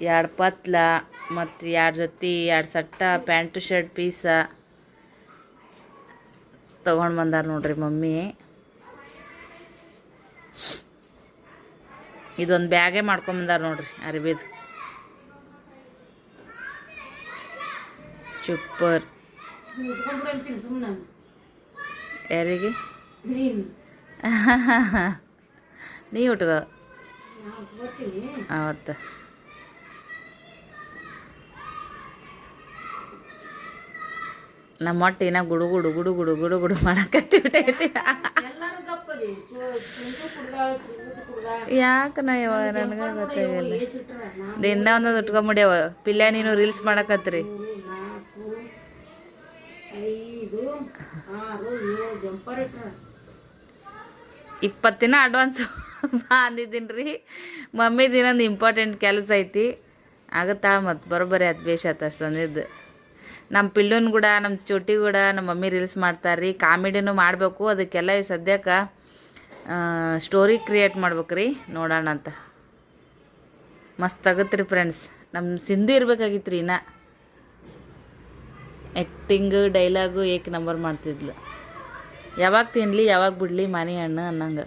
2 ಪತ್ಲ ಮತ್ತು 2 ಜೊತೆ 2 ಸಟ್ಟ ಪ್ಯಾಂಟು ಶರ್ಟ್ ಪೀಸ ತೊಗೊಂಡು ಬಂದಾರ ನೋಡ್ರಿ ಮಮ್ಮಿ. ಇದೊಂದು ಬ್ಯಾಗೇ ಮಾಡ್ಕೊಂಬಂದಾರ ನೋಡ್ರಿ ಅರಿಬಿದು. ಸೂಪರ್. ಯಾರಿಗೆ ನೀ ಉಟ್ಕೋ ಅವತ್ತು. ನಮ್ಮ ಹೊಟ್ಟೆ ಇನ್ನ ಗುಡು ಗುಡು ಗುಡು ಗುಡು ಗುಡು ಗುಡು ಮಾಡಕತ್ತಿ ಬಿಟ್ಟೈತಿ. ಯಾಕೆ ನಾ ಯಾವಾಗ ನನಗೆ ಗೊತ್ತಾಗಿಲ್ಲ. ದಿನ ಒಂದೊಂದು ಉಟ್ಕೊಂಬಿಡ್ಯಾವ. ಪಿಲ್ಯ ನೀನು ರೀಲ್ಸ್ ಮಾಡಕತ್ರಿ. 20 ದಿನ ಅಡ್ವಾನ್ಸ್ ಬಾ ಅಂದಿದ್ದೀನಿ ರೀ. ಮಮ್ಮಿ ದಿನೊಂದು ಇಂಪಾರ್ಟೆಂಟ್ ಕೆಲಸ ಐತಿ ಆಗುತ್ತಾ ಮತ್ತು ಬರೋಬ್ಬರಿ ಅದು ಬೇಷ ಆಯ್ತು ಅಷ್ಟು ತಂದಿದ್ದು. ನಮ್ಮ ಪಿಲ್ಲುನ್ ಕೂಡ ನಮ್ಮ ಚೋಟಿ ಕೂಡ ನಮ್ಮ ಮಮ್ಮಿ ರೀಲ್ಸ್ ಮಾಡ್ತಾರೆ ರೀ. ಕಾಮಿಡಿನೂ ಮಾಡಬೇಕು. ಅದಕ್ಕೆಲ್ಲ ಈ ಸದ್ಯಕ್ಕೆ ಸ್ಟೋರಿ ಕ್ರಿಯೇಟ್ ಮಾಡ್ಬೇಕು ರೀ. ನೋಡೋಣ ಅಂತ ಮಸ್ತ್ ಆಗುತ್ತೆ ರೀ ಫ್ರೆಂಡ್ಸ್. ನಮ್ಮ ಸಿಂಧು ಇರ್ಬೇಕಾಗಿತ್ತು ರೀ. ಇನ್ನು ಆ್ಯಕ್ಟಿಂಗ್ ಡೈಲಾಗು ಏಕ್ ನಂಬರ್ ಮಾಡ್ತಿದ್ಲು. ಯಾವಾಗ ತಿನ್ನಲಿ ಯಾವಾಗ ಬಿಡಲಿ ಮಾನಿ ಹಣ್ಣು ಅನ್ನಂಗೆ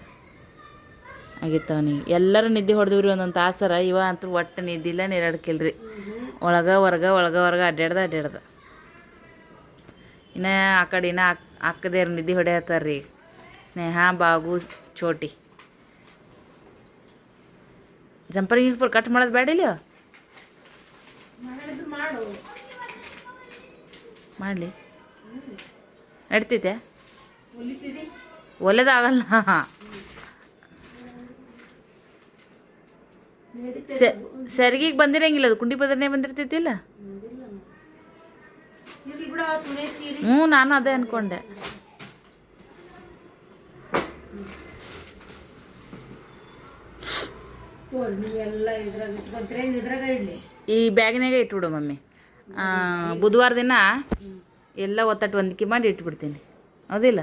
ಆಗಿತ್ತವನಿಗೆ. ಎಲ್ಲರೂ ನಿದ್ದೆ ಹೊಡೆದಿವ್ರಿ ಒಂದೊಂದು ತಾಸರ. ಇವ ಅಂತೂ ಒಟ್ಟು ನಿದ್ದಿಲ್ಲ ನೀರಾಡ್ಕಿಲ್ರಿ. ಒಳಗೆ ಹೊರಗೆ ಅಡ್ಯಾಡ್ದ. ಇನ್ನು ಆ ಕಡೆ ಇನ್ನು ಅಕ್ಕದೇರು ನಿದ್ದೆ ಹೊಡೆಯತ್ತಾರ ರೀ. ಸ್ನೇಹ, ಬಾಗು, ಚೋಟಿ. ಜಂಪರ್ ಕಟ್ ಮಾಡೋದು ಬೇಡ ಇಲ್ಲ ಮಾಡಲಿ ನಡ್ತೈತೆ. ಒಲೆದಾಗಲ್ಲ. ಸರಿಗಿಗೆ ಬಂದಿರಂಗಿಲ್ಲ ಅದು. ಕುಂಡಿ ಬದನೆ ಬಂದಿರ್ತೈತಿಲ್ಲ. ಹ್ಞೂ ನಾನು ಅದೇ ಅನ್ಕೊಂಡೆ. ತೋರಿ ನೀವೆಲ್ಲ ಇದ್ರಾಗ ಇಟ್ಕೊಂತೀರೇನು ಇದ್ರಾಗ ಇಡ್ಲಿ ಈ ಬ್ಯಾಗಿನಾಗೆ ಇಟ್ಬಿಡು ಮಮ್ಮಿ. ಬುಧವಾರ ದಿನ ಎಲ್ಲ ಒತ್ತಟ್ಟು ಹೊಂದಿಕೆ ಮಾಡಿ ಇಟ್ಬಿಡ್ತೀನಿ, ಹೌದಿಲ್ಲ?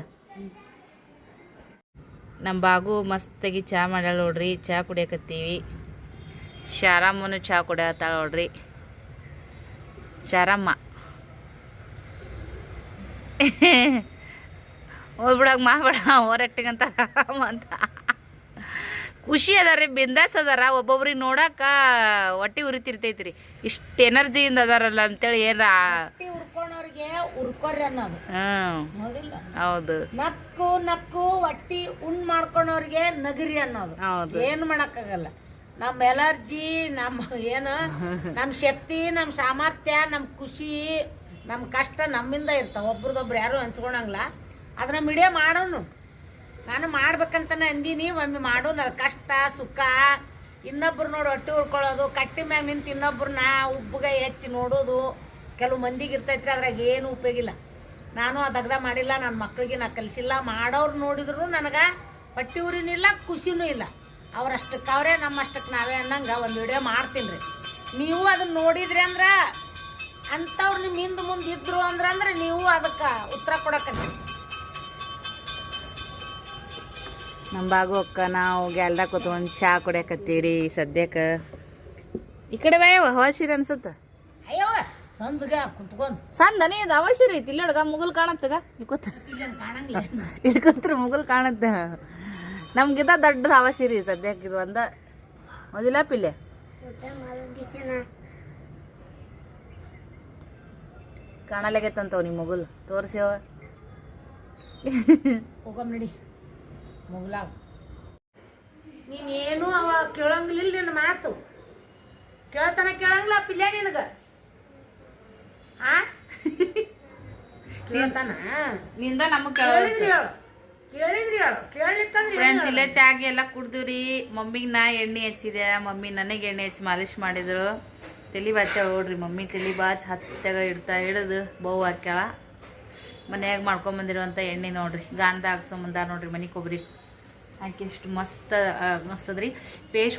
ನಮ್ಮ ಬಾಗು ಮಸ್ತಾಗಿ ಚಹಾ ಮಾಡ್ಯಾಳ ನೋಡ್ರಿ. ಚಹಾ ಕುಡಿಯಕತ್ತೀವಿ. ಶಾರಮ್ಮನು ಚಹಾ ಕುಡಿಯತ್ತಾಳ ನೋಡ್ರಿ. ಶಾರಮ್ಮ ಹೋಗ್ಬಿಡಾಗ ಮಾಬೇಡ ಓವರ್ ಆ್ಯಕ್ಟಿಂಗ್ ಅಂತ ಅಂತ ಖುಷಿ ಅದಾರ, ಬಿಂದಾಸ್ ಅದಾರ. ಒಬ್ಬೊಬ್ರಿಗೆ ನೋಡಾಕ ಹೊಟ್ಟೆ ಉರಿತಿರ್ತೈತ್ರಿ, ಇಷ್ಟು ಎನರ್ಜಿಯಿಂದ ಅದಾರಲ್ಲ ಅಂತೇಳಿ ಏನಾರ ಉರ್ಕೊಂಡವ್ರಿಗೆ ಉರ್ಕೊರ್ರಿ ಅನ್ನೋದು. ಹೌದಿಲ್ಲ? ಹೌದು. ನಕ್ಕು ಹೊಟ್ಟಿ ಉಣ್ ಮಾಡ್ಕೊಂಡವ್ರಿಗೆ ನಗರಿ ಅನ್ನೋದು. ಹೌದು. ಏನು ಮಾಡಕ್ಕಾಗಲ್ಲ. ನಮ್ಮ ಎಲರ್ಜಿ, ನಮ್ಮ ಏನು, ನಮ್ಮ ಶಕ್ತಿ, ನಮ್ಮ ಸಾಮರ್ಥ್ಯ, ನಮ್ಮ ಖುಷಿ, ನಮ್ಮ ಕಷ್ಟ ನಮ್ಮಿಂದ ಇರ್ತಾವ. ಒಬ್ರದೊಬ್ರು ಯಾರು ಹಂಚ್ಕೊಳಂಗಿಲ್ಲ. ಅದನ್ನ ಮಿಡಿಯೋ ಮಾಡೋನು. ನಾನು ಮಾಡ್ಬೇಕಂತಾನೆ ಅಂದೀನಿ. ಒಮ್ಮೆ ಮಾಡೋನು. ಅದು ಕಷ್ಟ ಸುಖ, ಇನ್ನೊಬ್ರು ನೋಡಿ ಹೊಟ್ಟೆ ಉರ್ಕೊಳ್ಳೋದು, ಕಟ್ಟಿ ಮ್ಯಾಗ ನಿಂತು ಇನ್ನೊಬ್ರನ್ನ ಉಬ್ಬುಗೆ ಹೆಚ್ಚಿ ನೋಡೋದು ಕೆಲವು ಮಂದಿಗೆ ಇರ್ತೈತ್ರಿ. ಅದ್ರಾಗ ಏನು ಉಪಯೋಗಿಲ್ಲ. ನಾನು ಅದಗ್ದ ಮಾಡಿಲ್ಲ, ನನ್ನ ಮಕ್ಳಿಗೆ ನಾ ಕಲಿಸಿಲ್ಲ. ಮಾಡೋರು ನೋಡಿದ್ರು ನನಗೆ ಹೊಟ್ಟೆ ಉರಿನಿಲ್ಲ, ಖುಷಿನೂ ಇಲ್ಲ. ಅವ್ರಷ್ಟಕ್ಕೆ ಅವರೇ, ನಮ್ಮಷ್ಟಕ್ಕೆ ನಾವೇ ಅನ್ನಂಗೆ ಒಂದು ವಿಡಿಯೋ ಮಾಡ್ತೀನಿ ರೀ. ನೀವು ಅದನ್ನ ನೋಡಿದ್ರಿ ಅಂದ್ರೆ, ಅಂಥವ್ರು ನಿಮ್ಮ ಹಿಂದೆ ಮುಂದೆ ಇದ್ರು ಅಂದ್ರೆ ನೀವು ಅದಕ್ಕೆ ಉತ್ತರ ಕೊಡಕತ್ತೀರಿ. ನಮ್ಮ ಬಾಗು ಅಕ್ಕ ನಾವು ಗ್ಯಾಲ್ದಾಗ ಕೂತ್ಕೊಂಡು ಚಹಾ ಕುಡಿಯಕತ್ತೀವಿ ಸದ್ಯಕ್ಕೆ. ಈ ಕಡೆ ಬಾಯವ ಹವಾಶಿರ ಅನ್ಸತ್ತ. ಅಯ್ಯವ ಸಂದ್ಗೆ ಕುತ್ಕೊಂಡು ಸಂದನಿ ಇದು ಅವಶ್ಯ ಐತಿ. ಇಲ್ಲಿ ಹುಡುಗ ಮುಗುಲ್ ಕಾಣತ್ತಗ ಕಾಣಂಗಿಲ್ಲ. ಇಳ್ಕೊತ್ರ ಮುಗುಲ್ ಕಾಣತ್ತ. ನಮ್ಗಿದ ದೊಡ್ಡದು ಅವಶ್ಯ ರೀ ಸದ್ಯಕ್ಕೆ. ಇದು ಒಂದ ಮೊದಲ ಪಿಲ್ಲೆ ಕಾಣಲಾಗೈತಂತವ್ ನಿಮ್ಮ ಮುಗುಲ್ ತೋರ್ಸ್ಯವ. ಹೋಗಮ್ ನಡಿ ಮುಗ್ಲಾಗ. ನೀನೇನು ಅವ ಕೇಳಂಗಿಲ್ಲ. ನಿನ್ನ ಮಾತು ಕೇಳಂಗಿಲ್ಲ ಪಿಲ್ಯ ನಿನಗ. ಆ ಕೇಳ್ತಾನ ನಿಂದ ನಮಗ್ ಕೇಳಿದ್ರಿ ಹೇಳು, ಕೇಳಿಕ್ಕಂದ್ರೆ ಫ್ರೆಂಡ್ಸ್ ಇಲ್ಲೇ ಚಾಗಿ ಎಲ್ಲ ಕುಡ್ದಿವ್ರಿ. ಮಮ್ಮಿಗೆ ನಾ ಎಣ್ಣೆ ಹಚ್ಚಿದೆ, ಮಮ್ಮಿ ನನಗೆ ಎಣ್ಣೆ ಹಚ್ಚಿ ಮಾಲಿಶ್ ಮಾಡಿದ್ರು. ತಲೆ ಬಾಚ ನೋಡ್ರಿ, ಮಮ್ಮಿ ತಲೆ ಬಾಚ್ ಹತ್ತಾಗ ಹಿಡಿದು ಬಹು ಹಾಕ್ಯಾಳ. ಮನ್ಯಾಗ ಮಾಡ್ಕೊಂಬಂದಿರುವಂಥ ಎಣ್ಣೆ ನೋಡ್ರಿ, ಗಾಣದ ಹಾಕ್ಸೊಂಬಂದಾರ ನೋಡ್ರಿ. ಮನೆ ಕೊಬ್ಬರಿ ಹಾಕಿ ಎಷ್ಟು ಮಸ್ತ್ ಅದ್ರಿ. ಫೇಸ್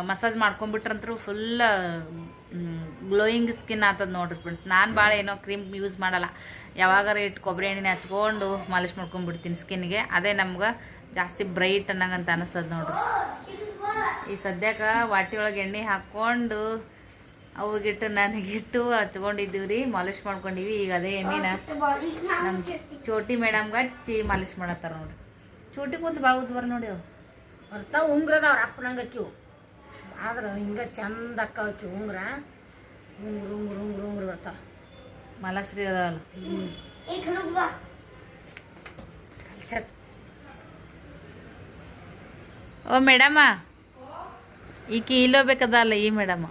ಮಸಾಜ್ ಮಾಡ್ಕೊಂಬಿಟ್ರಂತೂ ಫುಲ್ ಗ್ಲೋಯಿಂಗ್ ಸ್ಕಿನ್ ಆತದ ನೋಡ್ರಿ ಫ್ರೆಂಡ್ಸ್. ನಾನು ಭಾಳ ಏನೋ ಕ್ರೀಮ್ ಯೂಸ್ ಮಾಡಲ್ಲ. ಯಾವಾಗಾರ ಇಟ್ಟು ಕೊಬ್ಬರಿ ಎಣ್ಣೆ ಹಚ್ಕೊಂಡು ಮಾಲಿಶ್ ಮಾಡ್ಕೊಂಡ್ಬಿಡ್ತೀನಿ ಸ್ಕಿನ್ಗೆ. ಅದೇ ನಮ್ಗೆ ಜಾಸ್ತಿ ಬ್ರೈಟ್ ಅನ್ನಂಗಂತ ಅನಿಸ್ತದ ನೋಡ್ರಿ. ಈ ಸದ್ಯಕ್ಕೆ ವಾಟಿ ಒಳಗೆ ಎಣ್ಣೆ ಹಾಕ್ಕೊಂಡು ಅವ್ರಿಗಿಟ್ಟು ನನಗಿಟ್ಟು ಹಚ್ಕೊಂಡಿದ್ದೀವಿ ರೀ, ಮಾಲಿಶ್ ಮಾಡ್ಕೊಂಡಿವಿ. ಈಗ ಅದೇ ಎಣ್ಣೆನ ನಮ್ಮ ಚೋಟಿ ಮೇಡಮ್ಗೆ ಹಚ್ಚಿ ಮಾಲಿಶ್ ಮಾಡತ್ತಾರ ನೋಡ್ರಿ. ಚೋಟಿ ಕೂತು ಭಾಳ ಉದ್ವಾರ ನೋಡಿ. ಅವು ಬರ್ತಾವ ಉಂಗ್ರದ ಅವ್ರ ಅಪ್ಪನಂಗೆ ಅಕ್ಕಿವು. ಆದ್ರೆ ಹಿಂಗೆ ಚಂದ ಅಕ್ಕವ ಅಕ್ಕಿ ಉಂಗ್ರ. ಉಂಗ್ರ ಬರ್ತಾವ. ಮಲಸ್ರಿ ಅದಾವಲ್ಲ. ಓ ಮೇಡಮ, ಈಕಿ ಇಲ್ಲೋಬೇಕದಲ್ಲ ಈ ಮೇಡಮ್.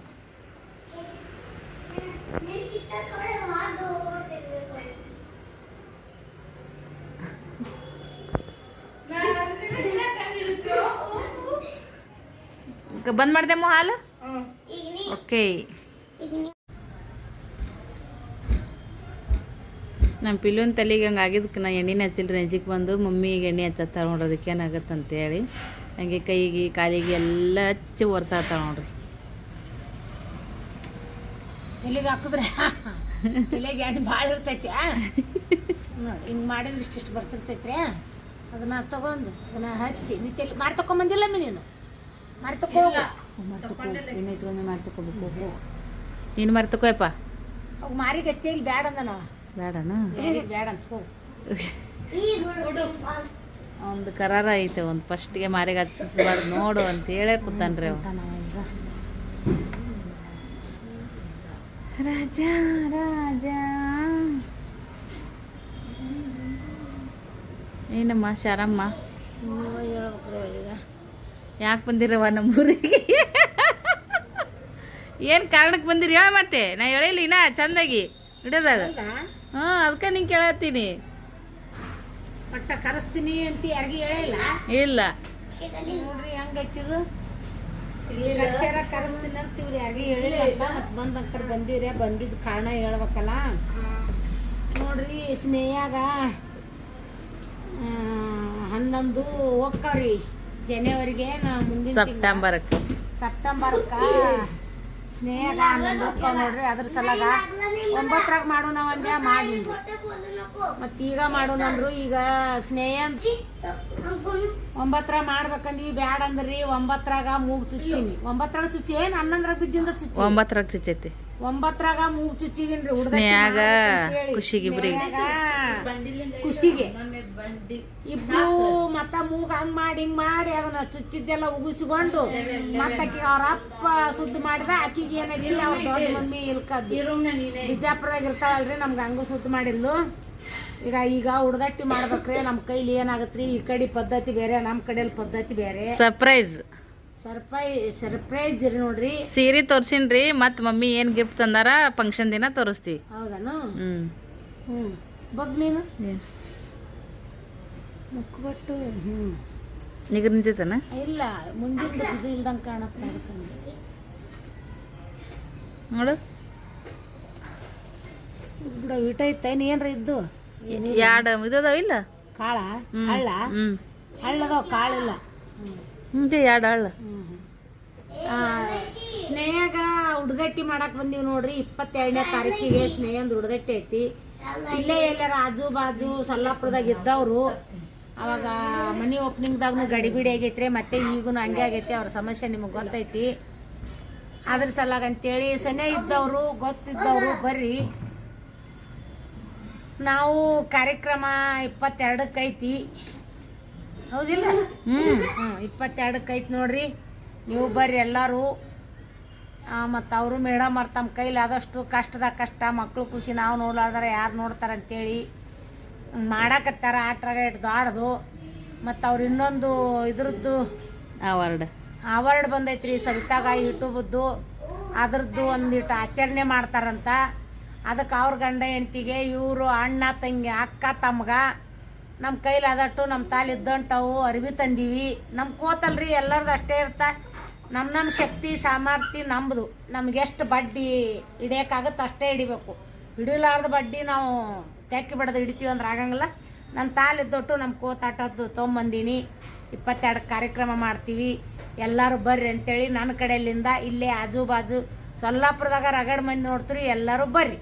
ಬಂದ್ ಮಾಡ್ದೆಮ್ಮ ಹಾಲು. ಓಕೆ. ನಮ್ಮ ಪಿಲ್ಲುನ್ ತಲೆಗೆ ಹಂಗೆ ಆಗಿದ್ದಕ್ಕೆ ನಾ ಎಣ್ಣೆನೇ ಹಚ್ಚಿಲ್ರಿ. ನೆಜಿಗೆ ಬಂದು ಮಮ್ಮಿಗೆ ಎಣ್ಣೆ ಹಚ್ಚತ್ತಾರ ನೋಡ್ರಿ. ಅದಕ್ಕೆ ಏನಾಗತ್ತೆ ಅಂತೇಳಿ ಹಂಗೆ ಕೈಗೆ ಕಾಲಿಗೆ ಎಲ್ಲ ಹಚ್ಚಿ ಒರ್ಸಾತಾಳ ನೋಡ್ರಿ. ತಲೆಗೆ ಹಾಕಿದ್ರೆ ತಲೆಗೆ ಎಣ್ಣೆ ಭಾಳ ಇರ್ತೈತಿ. ನೋಡಿ ಹಿಂಗೆ ಮಾಡಿದ್ರೆ ಇಷ್ಟಿಷ್ಟು ಬರ್ತಿರ್ತೈತ್ರಿ. ಅದನ್ನ ತಗೊಂಡು ಅದನ್ನ ಹಚ್ಚಿ ನೀ ತಲೆ ಮಾರಿ ತಗೊಂಬಂದಿಲ್ಲ ನೀನು. ಮಾರಿ ತಗೋ ಎಣ್ಣೆ ಹಚ್ಕೊಂಡು ಮಾರಿ ತಗೋಬೇಕು. ನೀನು ಮಾರಿ ತಗೋಯಪ್ಪ. ಅವು ಮಾರಿಗೆ ಹಚ್ಚಿ ಇಲ್ಲಿ ಬ್ಯಾಡ ಅಂದ ನಾವು. ಬೇಡನಾ? ಬ್ಯಾಡ ಅಂತ ಒಂದು ಕರಾರ ಐತೆ. ಒಂದು ಫಸ್ಟ್ಗೆ ಮಾರಿಗೆ ಹಚ್ಚಿಸ್ಬಾರ್ದು ನೋಡು ಅಂತ ಹೇಳೇ ಕೂತಾನ್ರಿ ಅವ. ರಾಜ ರಾಜ ಏನಮ್ಮ ಶಾರಮ್ಮ, ಹೇಳ್ಬೇಕ್ರವ ಈಗ ಯಾಕೆ ಬಂದಿರವ ನಮ್ಮೂರಿಗೆ? ಏನು ಕಾರಣಕ್ಕೆ ಬಂದಿರಿ ಹೇಳ. ಮತ್ತೆ ನಾ ಹೇಳಿಲ್ಲ ಇನ್ನ ಚಂದಾಗಿ ಹಿಡಿಯೋದಾಗ. ಹಾಂ, ಅದಕ್ಕೆ ನಿಂಗೆ ಕೇಳತ್ತೀನಿ. ಒಟ್ಟ ಕರೆಸ್ತೀನಿ ಅಂತ ಯಾರಿಗೂ ಹೇಳಿಲ್ಲ. ಇಲ್ಲ ನೋಡ್ರಿ ಹೆಂಗೈತಿದು. ಕರೆಸ್ತೀನಿ ಅಂತ ಇವ್ರು ಯಾರಿಗೂ ಹೇಳಿಲ್ಲ ಅಂತ. ಮತ್ತೆ ಬಂದಂಕರ್ ಬಂದಿವ್ರಿ. ಬಂದಿದ್ದು ಕಾರಣ ಹೇಳ್ಬೇಕಲ್ಲ. ನೋಡ್ರಿ ಸ್ನೇಹಾಗ 11 ಹೋಗ್ತಾವ್ರಿ ಜನವರಿಗೆ. ನಾ ಮುಂದಿನ ಸೆಪ್ಟೆಂಬರ್ಕ ಸ್ನೇಹಗ ನೋಡ್ರಿ ಅದ್ರ ಸಲಾಗ 9ರಾಗ ಮಾಡೋಣ ಒಂದೇ ಮಾಡಿನ್ರಿ ಮತ್ತು ಈಗ ಮಾಡೋಣಂದ್ರು ಈಗ ಸ್ನೇಹ 9ರಾಗ ಮಾಡ್ಬೇಕಂದ್ವಿ ಬ್ಯಾಡ ಅಂದ್ರಿ 9ರಾಗ ಮೂಗ್ ಚುಚ್ಚಿನಿ 9ರಾಗ ಚುಚ್ಚಿ ಏನು 11ರಾಗ ಬಿದ್ದಿಂದ ಚುಚ್ಚಿ 9ರಾಗ ಚುಚ್ಚೈತಿ 9ರಾಗ ಮೂಗ್ ಚುಚ್ಚಿದೀನ್ರಿ ಸ್ನೇಹಾಗ ಖುಷಿಗೆ ಇಬ್ರಿಗೆ ಖುಷಿಗೆ ಇಬ್ರು ಮತ್ತ ಮೂಗ್ ಹಂಗ್ ಮಾಡಿ ಹಿಂಗ್ ಮಾಡಿ ಅದನ್ನ ಚುಚ್ಚಿದ್ದೆಲ್ಲ ಉಗಿಸ್ಕೊಂಡು ಮತ್ತಕಿ ಅವ್ರ ಅಪ್ಪ ಸುದ್ದಿ ಮಾಡಿದ ಆಕಿಗೆ ಏನೈತಿ ಅವ್ರ ದೊಡ್ಡ ಮಮ್ಮಿ ಇಲ್ಕದ್ದು ಬಿಜಾಪುರದಾಗ ಇರ್ತಾಳಲ್ರಿ ನಮ್ಗೆ ಹಂಗೂ ಸುದ್ದಿ ಮಾಡಿದ್ಲು ಈಗ ಉಡ್ದಟ್ಟಿ ಮಾಡ್ಬೇಕ್ರಿ ನಮ್ಮ ಕೈಲಿ ಏನಾಗತ್ರಿ ಈ ಕಡೆ ಪದ್ಧತಿ ಬೇರೆ ನಮ್ಮ ಕಡೆಯಲ್ಲಿ ಪದ್ಧತಿ ಬೇರೆ ಸರ್ಪ್ರೈಸ್ ಸರ್ಪ್ರೈಸ್ ರೀ ನೋಡ್ರಿ ಸೀರೆ ತೋರ್ಸಿನ್ರಿ ಮತ್ ಮಮ್ಮಿ ಏನ್ ಗಿಫ್ಟ್ ತಂದಾರ ಫಂಕ್ಷನ್ ದಿನ ತೋರಿಸ್ತೀವಿ ಹೌದಾನು ಹ್ಮ್ ಬಗ್ ನೀನು ಮುಕ್ಕಬಟ್ಟು ನಿಗರ್ ನಿಂತೈತನ ಇಲ್ಲ ಮುಂದಿನ ಇದು ಇಲ್ದಂಗೆ ಕಾಣತ್ತ ನೋಡು ಬಿಡ ಇಟ ಇತ್ತೇನು ಏನ್ರ ಇದ್ದು ಎರಡು ಇದದಾವಿಲ್ಲ ಕಾಳ ಹಳ್ಳ ಹಳ್ಳದವ ಕಾಳಿಲ್ಲ ಮುಂದೆ ಎರಡು ಹಳ್ಳ ಸ್ನೇಹಗ ಉಡ್ಗಟ್ಟಿ ಮಾಡಕ್ ಬಂದೀವಿ ನೋಡ್ರಿ 22ನೇ ತಾರೀಕಿಗೆ ಸ್ನೇಹಂದು ಉಡ್ಗಟ್ಟಿ ಐತಿ ಇಲ್ಲೇ ಎಲ್ಲಾರ ಆಜು ಬಾಜು ಸಲ್ಲಾಪುರದಾಗ ಇದ್ದವ್ರು ಅವಾಗ ಮನಿ ಓಪನಿಂಗ್ದಾಗೂ ಗಡಿಬಿಡಿ ಆಗೈತ್ರಿ ಮತ್ತೆ ಈಗೂ ಹಂಗೆ ಆಗೈತಿ ಅವ್ರ ಸಮಸ್ಯೆ ನಿಮಗೆ ಗೊತ್ತೈತಿ ಅದ್ರ ಸಲಾಗ ಅಂತೇಳಿ ಸನೇ ಇದ್ದವರು ಗೊತ್ತಿದ್ದವರು ಬರ್ರಿ ನಾವು ಕಾರ್ಯಕ್ರಮ 22ಕ್ಕೆ ಐತಿ ಹೌದಿಲ್ಲ 22ಕ್ಕೆ ಐತಿ ನೋಡ್ರಿ ನೀವು ಬರ್ರಿ ಎಲ್ಲರೂ ಮತ್ತು ಅವರು ಮೇಡಮ್ ಅವ್ರು ತಮ್ಮ ಕೈಲಿ ಆದಷ್ಟು ಕಷ್ಟದಾಗ ಕಷ್ಟ ಮಕ್ಕಳು ಖುಷಿ ನಾವು ನೋಡ್ಲಾರ್ದಾರ ಯಾರು ನೋಡ್ತಾರೆ ಅಂತೇಳಿ ಮಾಡಾಕತ್ತಾರ ಆಟ್ರಾಗ ಹಿಡ್ದು ಆಡ್ದು ಮತ್ತು ಅವ್ರು ಇನ್ನೊಂದು ಇದ್ರದ್ದು ಅವಾರ್ಡ್ ಬಂದೈತ್ರಿ ಸವಿತಾಗ ಯೂಟ್ಯೂಬದ್ದು ಅದ್ರದ್ದು ಒಂದಿಟ್ಟು ಆಚರಣೆ ಮಾಡ್ತಾರಂತ ಅದಕ್ಕೆ ಅವ್ರ ಗಂಡ ಹೆಂಡ್ತಿಗೆ ಇವರು ಅಣ್ಣ ತಂಗಿ ಅಕ್ಕ ತಮ್ಗ ನಮ್ಮ ಕೈಲಿ ಆದಟ್ಟು ನಮ್ಮ ತಾಲಿ ಇದ್ದಂಟವು ಅರ್ವಿ ತಂದೀವಿ ನಮ್ಮ ಕೋತಲ್ರಿ ಎಲ್ಲರದು ಅಷ್ಟೇ ಇರ್ತಾ ನಮ್ಮ ಶಕ್ತಿ ಸಾಮರ್ಥ್ಯ ನಮ್ಮದು ನಮ್ಗೆ ಎಷ್ಟು ಬಡ್ಡಿ ಹಿಡಿಯೋಕ್ಕಾಗುತ್ತೆ ಅಷ್ಟೇ ಹಿಡಿಬೇಕು ಹಿಡಿಲಾರ್ದ ಬಡ್ಡಿ ನಾವು ತೆಕ್ಕಿ ಬಿಡೋದು ಹಿಡಿತೀವಿ ಅಂದ್ರೆ ಆಗಂಗಿಲ್ಲ ನನ್ನ ತಾಲಿದ್ದೊಟ್ಟು ನಮ್ಮ ಕೋತಾಟದ್ದು ತೊಗೊಂಬಂದೀನಿ 22 ಕಾರ್ಯಕ್ರಮ ಮಾಡ್ತೀವಿ ಎಲ್ಲರೂ ಬರ್ರಿ ಅಂತೇಳಿ ನನ್ನ ಕಡೆಯಲ್ಲಿಂದ ಇಲ್ಲೇ ಆಜು ಬಾಜು ಸೊಲ್ಲಾಪುರದಾಗ ರಗಡ್ ಮಂದಿ ನೋಡ್ತೀರಿ ಎಲ್ಲರೂ ಬರ್ರಿ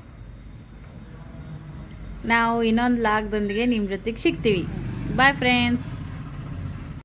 ನಾವು ಇನ್ನೊಂದು ಲಾಗ್ದೊಂದಿಗೆ ನಿಮ್ಮ ಜೊತೆಗೆ ಸಿಗ್ತೀವಿ ಬಾಯ್ ಫ್ರೆಂಡ್ಸ್.